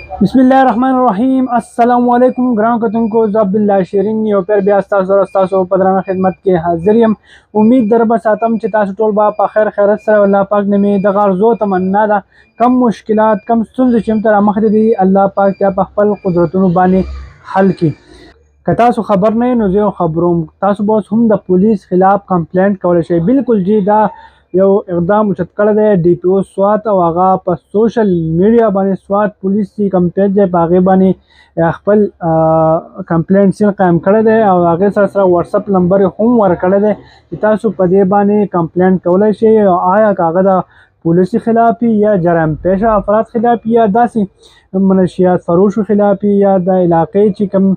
बिस्मिल्लाहिर्रहमानिर्रहीम अस्सलाम वालेकुम ग्राम कतुनको ज़ब्बिल्ला शिरीन यो पर बया तासो पदराना खिदमत के हाजिर यम उम्मीद दर बसातम چې تاسو ټول با په خیر خیرت سره الله پاک نه می د غرضو تمنا ده کم مشکلات کم ستونزې چې تر مخ دي الله پاک ته په خپل قدرتونو باندې حل کی که تاسو خبر نه نو زه خبروم تاسو به هم د پولیس خلاف کمپلینټ کولای شئ بالکل جی دا یو اقدام اوچت کړی دی ډي پی او سوات او هغه په سوشل میډیا باندې سوات پولیس چې کوم پیج دی په هغې باندې خپل کمپلینټ سیل قایم کړی دی او هغې سره سره واتساپ نمبر هم ورکړی دی چې تاسو په دې باندې کمپلینټ کولی شئ او آیا که هغه د پولیسي خلافي یا جرم پیشه افراد خلافي یا داسې منشیات فروشو خلافي یا د علاقې چې کوم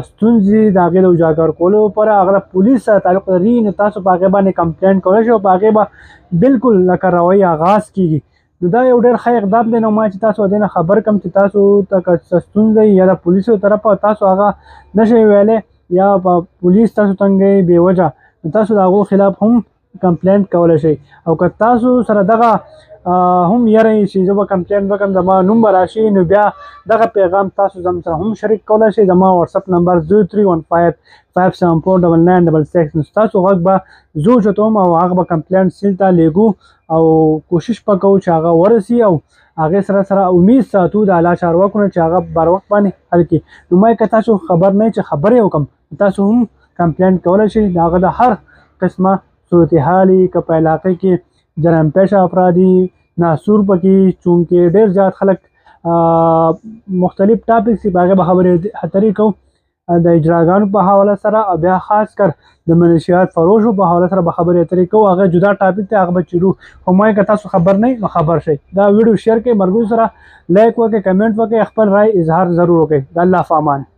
ستونزې د هغې د اجاګر کولو لپاره هغه پولیس سره تعلق لري نو تاسو په هغې باندې کمپلینټ کولی شئ او په هغې به بالکل له کاروایي آغاز کیږي نو دا یو ډېر ښه اقدام دی نو ما چې تاسو دې نه خبر کړم چې تاسو ته که څه ستونزه یا د پولیسو طرفه تاسو هغه نشئ ویلی یا په پولیس تاسو تنګوي بې وجه نو تاسو د هغو خلاف هم کمپلینټ کولی شئ او که تاسو سره دغه هم یره چې زه به کمپلینټ وکړم زما نوم به راشي نو بیا دغه پیغام تاسو زم سره هم شریک کولی شئ زما واتساپ نمبر 0315 5749966 نو ستاسو غږ به زه اوچتوم او هغه به کمپلینټ سیل ته لیږو او کوشش به کوو چې هغه ورسي او هغې سره سره امید ساتو د اعلی چارواکو نه چې هغه بر وخت باندې حل کړي نو ما که تاسو خبر نه چې خبرې وکړم تاسو هم کمپلینټ کولی شئ د هغه د هر قسمه صورتحالي که په علاقې کې جرم پیشه افرادي ناسور پکې چونکې ډېر زیات خلک مختلف ټاپکس دي په هغې به خبرې اترې کوو د اجراګانو په حواله سره او بیا خاص کر د منشیات فروشو په حواله سره به خبرې اترې کوو هغه جدا ټاپک دی هغه به چیرو خو ما که تاسو خبر نه نو خبر شئ دا ویډیو شیر کړئ ملګرو سره لایک وکړئ کمنټ وکړئ خپل رای اظهار ضرور وکړئ د الله په امان